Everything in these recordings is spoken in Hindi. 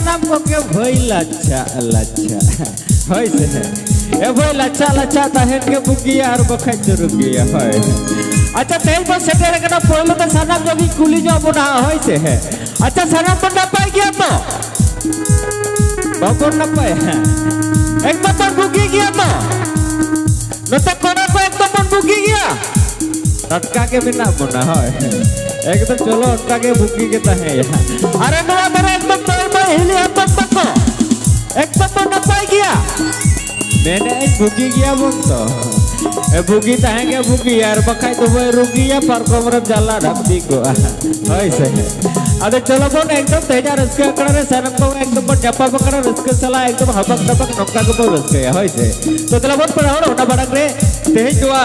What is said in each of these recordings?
नाम को के भई लच्छा लच्छा होय से ए भई लच्छा लच्छा तहन के बुगिया और बखै रुगिया होय अच्छा तेल पर सेटेर कना पहले तो सानाम जब कुली जो बना होय से है अच्छा सानाम पर ना पाई गया तो बाबू ना पाए एकदम पर बुगी गया तो नता कोना को एकदम पर बुगी गया टटका के बिना बना होय एकदम चलो उनका के बुकी के तहे अरे नवा मेरा एकदम तो हिली एकदम तक एकदम न पाई गया मैंने बुकी गया बोल तो ए बुकी तहे के बुकी यार बखाई तो वो रुकी या पर कमर जाला ढकदी को होय से अरे चलो बोल एकदम तेजा रसके करे सनम को एकदम पर जप्पा पकड़ रसके चला एकदम हबक दबक नमका को बोल रसके होय से तो चलो बोल पर होना बड़ा रे तेज दुआ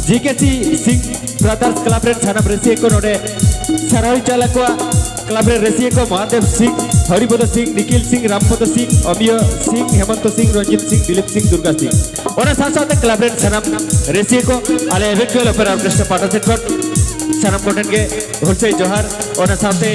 जीकेसी सिंह ब्रदर्स क्लब रे थाना रेसी को नोडे सराई चालक क्लब रे रेसी को महादेव सिंह हरिपद सिंह निखिल सिंह रामपद सिंह अमिय सिंह हेमंत सिंह रंजित सिंह दिलीप सिंह दुर्गा सिंह और साथ साथ क्लब रे थाना रेसी को आले इवेंचुअल अफेयर ऑर्केस्ट्रा पार्टिसिपेंट सनम कोटन के होलसे जोहार और साथे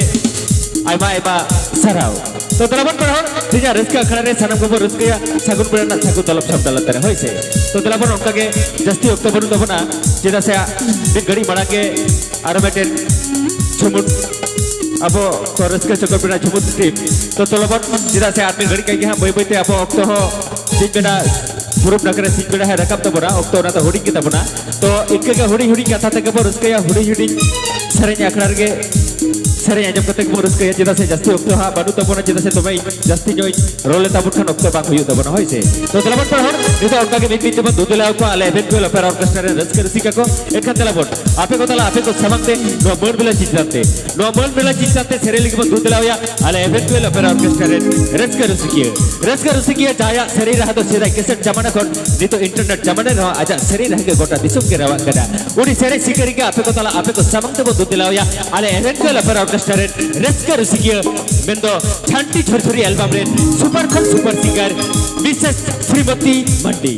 आइमा आइमा सराव तो तलबन पर तीजा रस्का खड़ा रे सनम को रस्का सगुन पर सगुन तलब शब्द लतरे होय से तो तलबन उनका के जस्ती अक्टोबर तो बना जेदा से एक घड़ी बना के आरमेटेन छमुट अब कोरस के चक्कर बिना छमुट टीम तो तलबन जेदा से आदमी घड़ी के यहां बई अब अक्टो हो ठीक बेटा पुरुप नगरे सिंह बेटा है रकम तो बना अक्टो ना तो हुडी के तबना तो इनके का हुडी कथा तक पर उसके या हुडी सरें आखड़ा के सरे आजम कते को रस्के जेदा से जस्ती अक्तो हा बाडू तबना जेदा से तबई जस्ती जोई रोले ताबुट खान अक्तो बाक हुयो तबना होय से तो तलबन पर हर नितो उनका के बीच में दुदला को आले इवेंचुअल अफेयर ऑर्केस्ट्रा रे रस्के रसिका को एक तलबन आपे को तला आपे को समंते नो बोल बिला चिचाते सेरे लिख में दुदला होया आले इवेंचुअल अफेयर ऑर्केस्ट्रा रे रस्के रसिकिया जाया सेरे रहा तो सेदा कैसेट जमाना कोन नितो इंटरनेट जमाना नो आजा सेरे रह के गोटा दिसुम के रवा गदा उडी सेरे सिकरी के आपे को तला आपे को समंते को दुदला होया आले इवेंचुअल अफेयर रेस्टोरेंट रेस्का रुसिकिया मेंदो छांटी छोरी एल्बम रे सुपर सिंगर मिसेस श्रीमती मंडी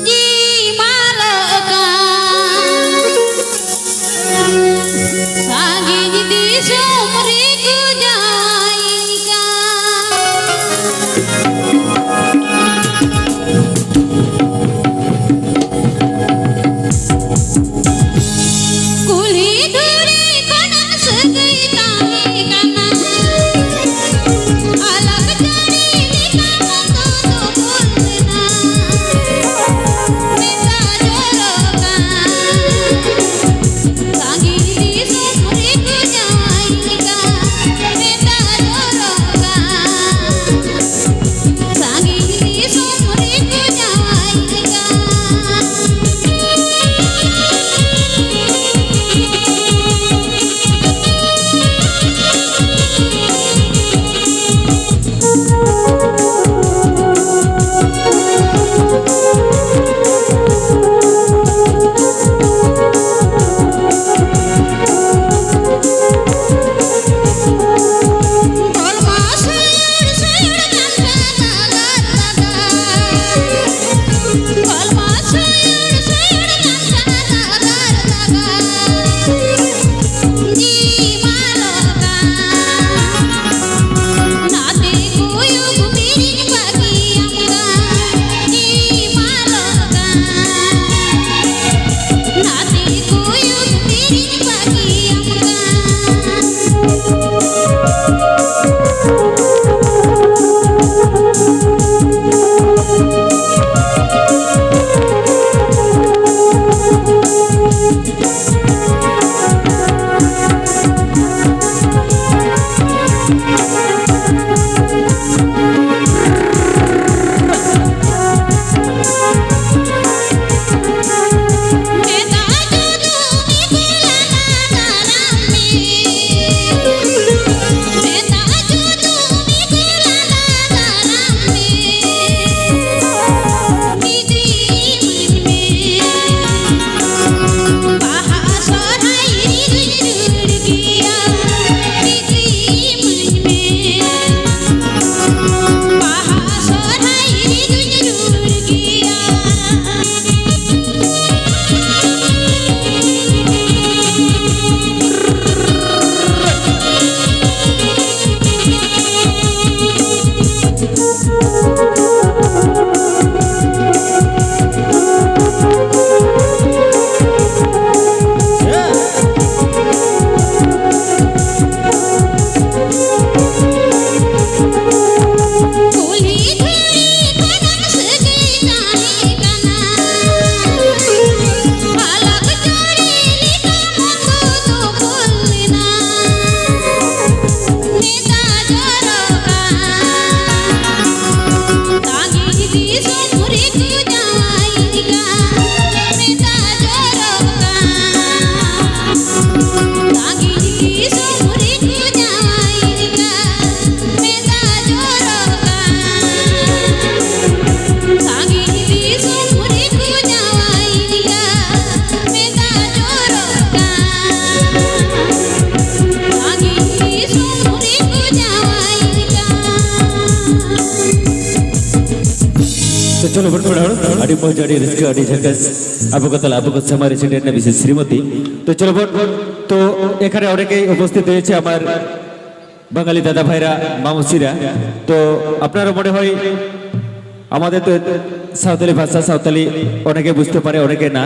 जी मालका सागी दी सोमरी को जाएगा तो चलो बड़ा अड़ी मौज अड़ी रिस्क अड़ी झकस आपको कतला आपको हमारे सिटी ना विशेष श्रीमती तो चलो तो এখানে অনেকেই উপস্থিত হয়েছে আমার বাঙালি দাদা ভাইরা মামুসিরা তো আপনারা মনে হয় আমাদের তো সাঁওতালি ভাষা সাঁওতালি অনেকে বুঝতে পারে অনেকে না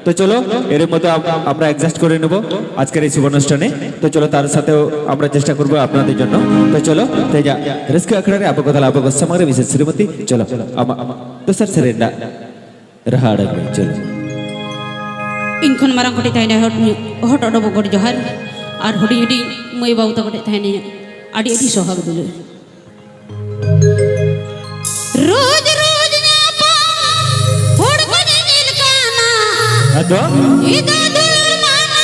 তো চলো এর মধ্যে আমরা অ্যাডজাস্ট করে নেব আজকের এই শুভ অনুষ্ঠানে তো চলো তার সাথেও আমরা চেষ্টা করব আপনাদের জন্য তো চলো তেজা রিস্ক আখড়ারে आपको कतला आपको हमारे विशेष श्रीमती चलो तो सर सरेंडा रहा अड़ग चलो इनखन मारांग कोटी थायना हट अडब गड जहार और हुडी हुडी मई बाबू तक थायने आडी आडी सोहाग दुले रोज रोज ना पा होड़ को नील काना अतो इदा दुल माना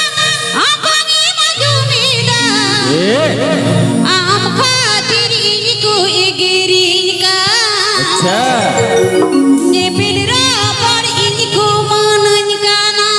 आपानी मजुमीदा आम खातिर इनको एगिरी का अच्छा ने पिलरा पर इनको मानन काना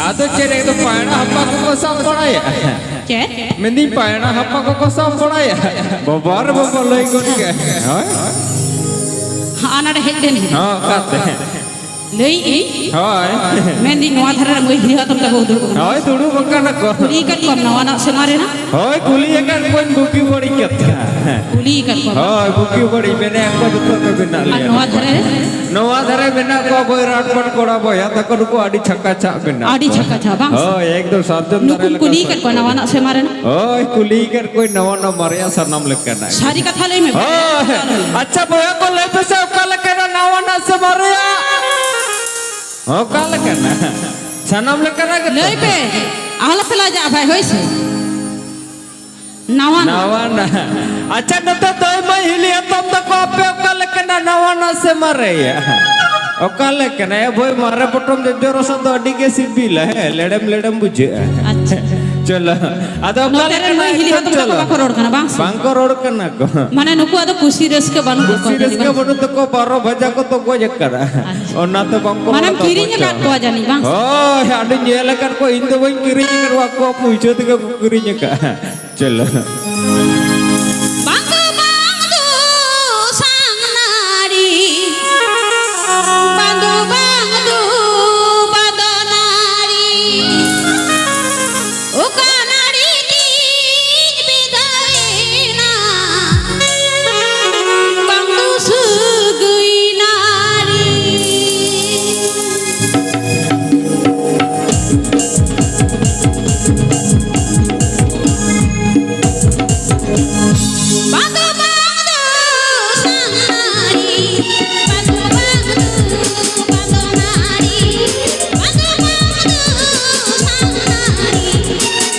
Atau cewek itu paena apa kok kosong pora ya? Cek? Mending paena apa kok kosong pora ya? Babar lagi kau ni ke? Anak dah hidden. Oh kata. lei i Hoi. mendi noa thara moi hiya tam ta bodu Hoi tudu bukan aku. kuli ikan kom nawa nak semare na Hoi kuli kan pun buki bori kita. kuli ikan kom Hoi buki bori bene aku juta ke bena an lihat. noa thara Noa dhare bena ko boy rat pat kora boy ya takor ko adi chakka chak bena. adi chakka cha bang Hoi ekdom sadam nukun kuli ikan ko nawa nak semare na Hoi kuli kan koi nawa na Maria sanam lekkan ai. sari katha lei me Hoi acha boy ko lepe se kala kena nawa na se Maria. Oh kala kena. Sanam lekkan ai. lei pe ala pela ja bhai hoise nawa na Nawa na. Acha nata toy mai hili atam ta ko ape kala kena nawa na se Maria. Okale kena ya boy mare potom de jorosa to adi ke sibil hai ledem buje. acha Chalo. Ado no okale tere kena moi hili hatam ta ko bakoror kana bang Bangko road kena ko. mane nuku ado kusi reske banu ko Serius ke bodo to ko baro bhaja ko to ko jekara. Onna to bangko. manam kirinya kat ko jani bang Oh, adu nyela kan ko indo boy kirinya kan wako pujo to ko kirinya ka. Chalo. Bangku bangdu sang nari Bangku bangdu badonari Uka nari dij bidaina Bangdu sugui nari Bangdu bangdu sang nari Bangdu bangdu badonari Bangdu bangdu sang nari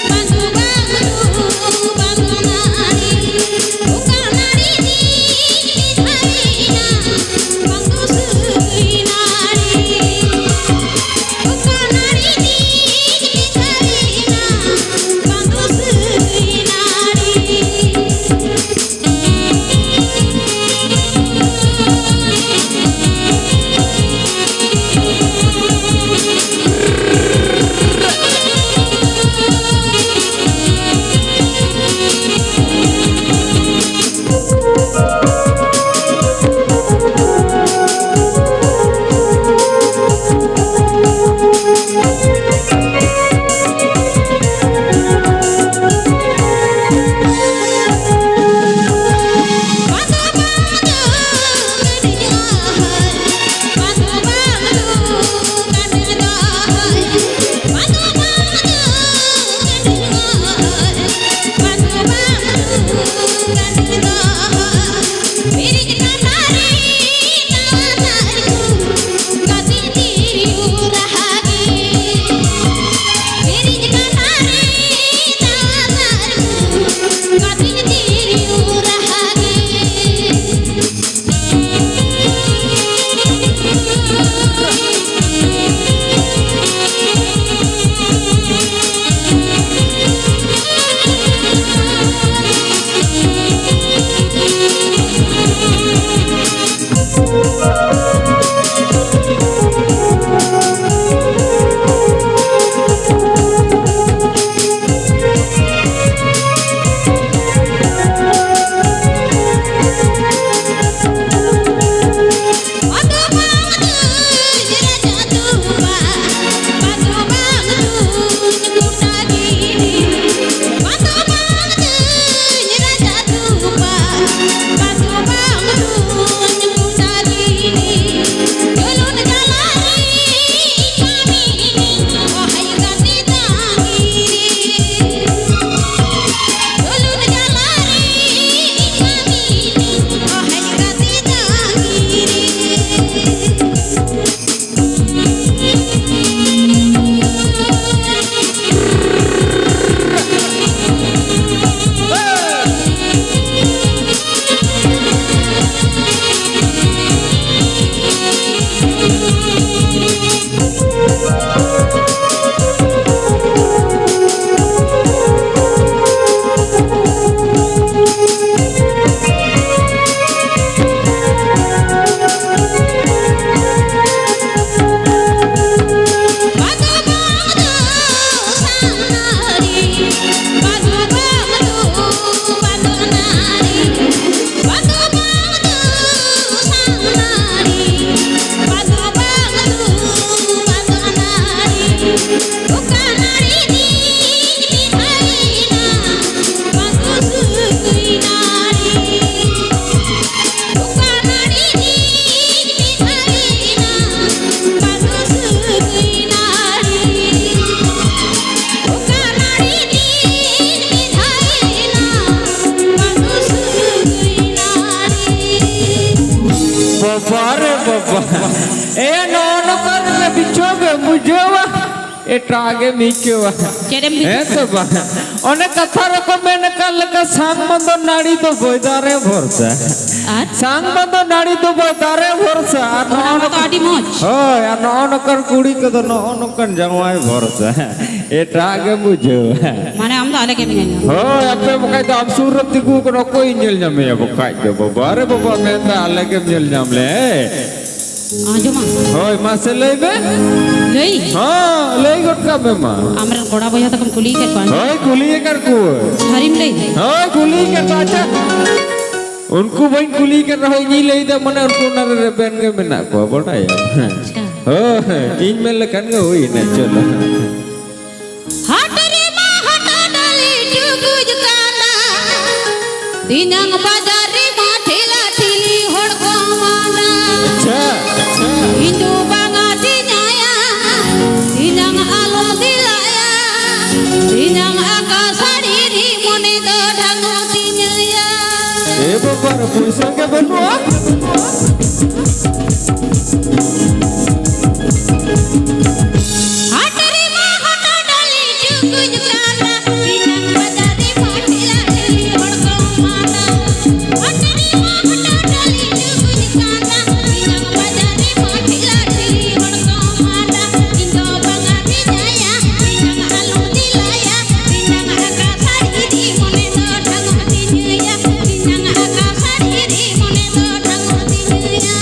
Bangdu bangdu badonari Uka nari dij bidaina Bangdu sugui nari Uka nari dij bidaina Bangdu sugui nari Bangdu bangdu kadidahai Bangdu bangdu kadidahai Bangdu bangdu kadidahai Bangdu bangdu kadidahai Birij kanari tawanarku Gati diriu rahagi Birij kanari tawanarku Gati diriu rahagi Bangdu bangdu raja tuba Bangdu bangdu nyekuta gini Bangdu bangdu raja tuba Bangdu bangdu nyekuta gini Julun jalari kamini Wahai gati tangiri Julun jalari kamini Wahai gati tangiri बाबा रे बाबा ए नौन कर में बिछोगे मुझे এটা আগে মিকেওয়া চেরেম তো বা অনেক কথা রকম মেনে কাল কা সাংবন্ধ নাড়ি তো বইদারে ভরসা আর সাংবন্ধ নাড়ি তো বইদারে ভরসা আর ওরা তো আডি মজ হয় আর ননকর কুড়ি কে তো ননকর জামাই ভরসা এটা আগে বুঝো মানে আমরা আলে কেমন জানি হয় আপে বকাই তো আম সুরত দিকু কোন কই নিল জামে বকাই দে বাবা রে বাবা মেন্দা আলেকে নিল জামলে আজমা হয় মাসে লইবে লই হ্যাঁ লই গটকা মেমা আমরা গোড়া বইয়া তখন কুলি কে পান হয় কুলিয়ে कर को हरिम लई হয় কুলি के बाचा उनको वही कुली कर रहो ये ले दे मने उनको न रे बेन के बिना को बढ़ाया अच्छा हो इन में लखन के होई न चलो हट रे मा हट डाली जुगुज कांदा दिनंग बाजार रे मा ठेला ठेली होड़को माना अच्छा अच्छा हिंदू बांगा दिनाया दिनंग आलो दिलाया दिनंग आकाशाड़ी री मने दो ढंगो दिनया ए बाबा रे पैसा के बनवा हट रे मा हट डाली जुगुज कांदा दिनंग बाजार रे मा ठेला ठेली होड़को माना हट रे मा हट डाली जुगुज कांदा दिनंग बाजार रे मा ठेला ठेली होड़को माना हिंदू बांगा दिनाया दिनंग आलो दिलाया दिनंग आकाशाड़ी री मने दो ढंगो दिनया दिनंग आकाशाड़ी री मने दो ढंगो दिनया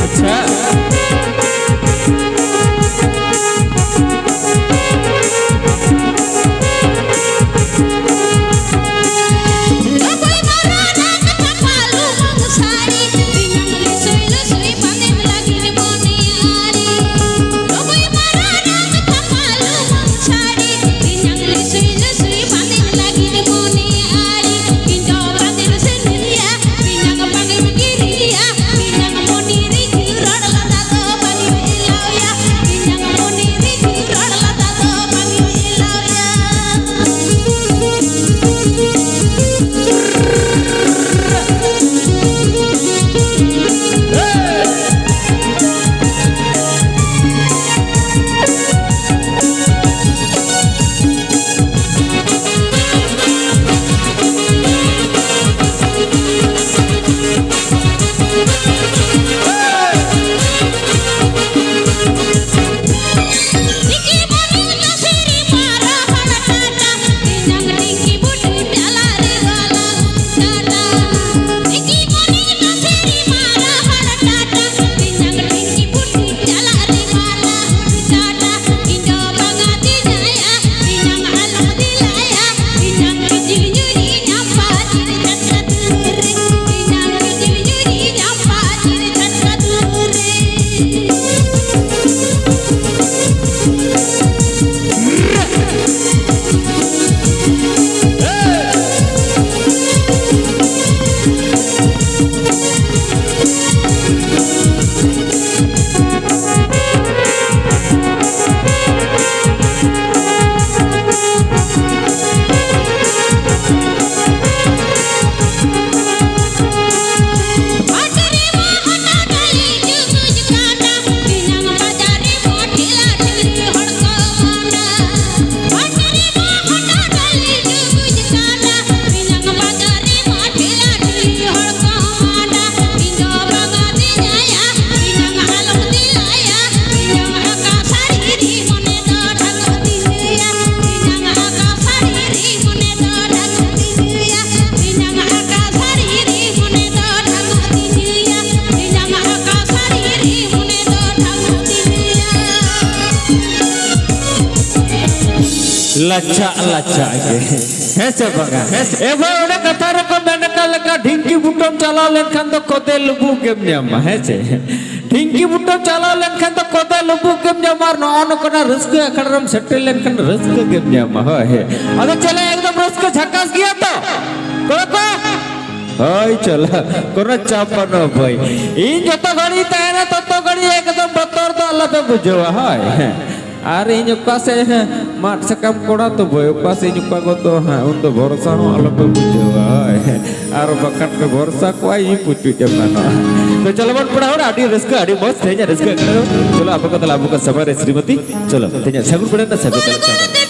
अच्छा Loboy marana katapalu mangusari dinang lisoi lisoi pandem lagi ni boniari Loboy marana katapalu mangusari dinang lisoi lisoi pandem lagi ni boniari Kinjo pandem sendiriya dinang pandem kiriya dinang moniri kirod lata to pandem ilauya dinang moniri kirod lata to pandem ilauya Diki mani nasiri para hana tata dinang diki budu dalare gala tata Diki mani nasiri para hana tata dinang diki budu dalare gala tata Indo banga dinaya dinang alam dilaya dinang kecil nyuri nyampa diri tata ture dinang kecil nyuri nyampa diri tata ture हट रे मा हट डाली जुगुज कांदा दिनंग बाजार रे मा ठेला ठेली होड़को माना हट रे मा हट डाली जुगुज कांदा दिनंग बाजार रे मा ठेला ठेली होड़को माना हिंदू बांगा दिनाया दिनंग आलो दिलाया दिनंग आकाशाड़ी री मने दो ढंगो दिनया दिनंग आकाशाड़ी री मने दो ढंगो दिनया दिनंग आकाशाड़ी री मने दो ढंगो दिनया दिनंग आकाशाड़ी री मने दो ढंगो दिनया लच्छा लच्छा के हेसे बगा ए भाई ओने कथा रको मैंने कल का ढिंकी बुटम चला लेखन तो कोते लुबु केम न्यामा हेसे ढिंकी बुटम चला लेखन तो कोते लुबु केम न्यामा नॉन कोना रस्क अखड़रम सेटल लेखन रस्क केम न्यामा हो हे अबे चले एकदम रस्क झकास किया तो cocoa Hoi chala, kono capa no boy. In joto gadi tena toto gadi ekdom botor to Allah pe bujawa hoi. Are in jokka se mat sakam koda to boy pas in jokka ko to undo bhorsa ho Allah pe bujawa hoi. Aro bakan pe bhorsa ko ai putu jamna. तो चलो बट पड़ा हो ना आड़ी रिस्क आड़ी मस्त है या रिस्क करो चलो आपको कतल आपको सबर है श्रीमती चलो तेज सगुन पड़े ना सगुन चलो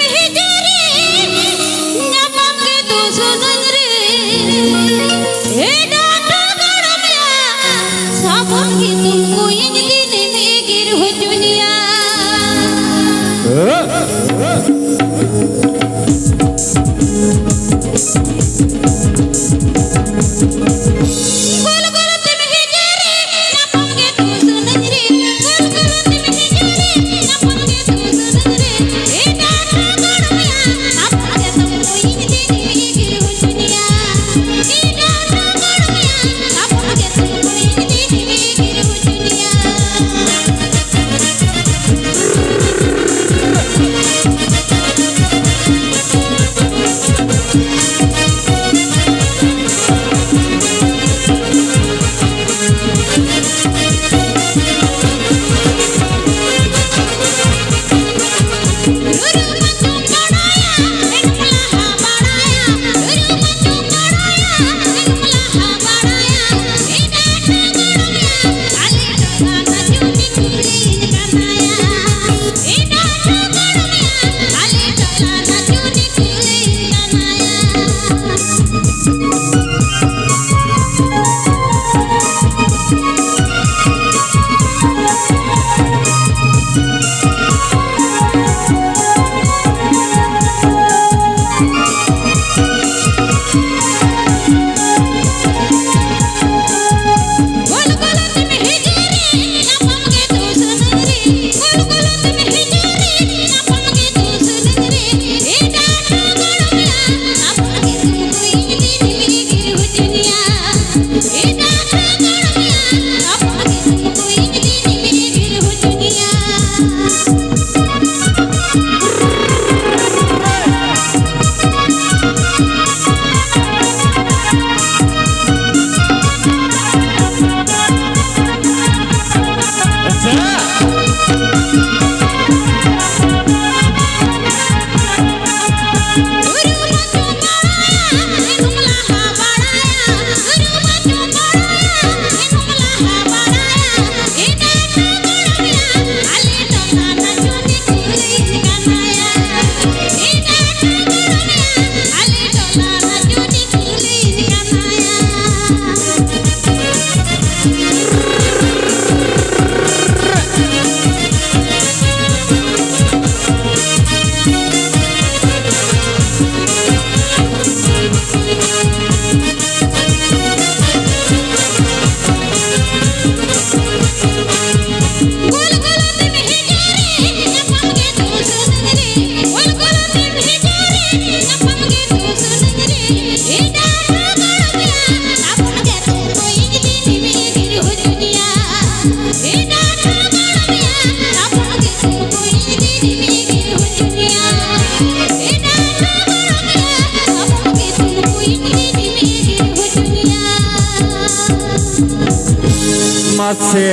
से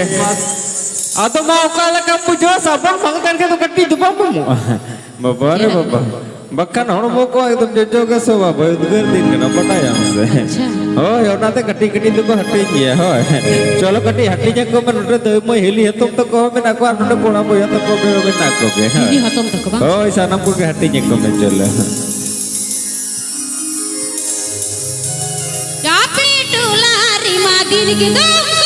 atau mau kalah kamu jual sabun makan ke tu kati tu kamu bapak रे बाबा बक्का ना हम को एकदम जो का सब बाबा उधर दिन ना पता है हमसे ओ यो ना ते कटी कटी तो को हटी गया हो चलो कटी हटी जे को मन उठे तो मैं हेली है तुम तो को में ना को अनु कोना बोया तो को में ना को के हेली हतम तक बा ओ ऐसा नाम को हटी जे को में चलो चापड़ी टोला री मादिन के दम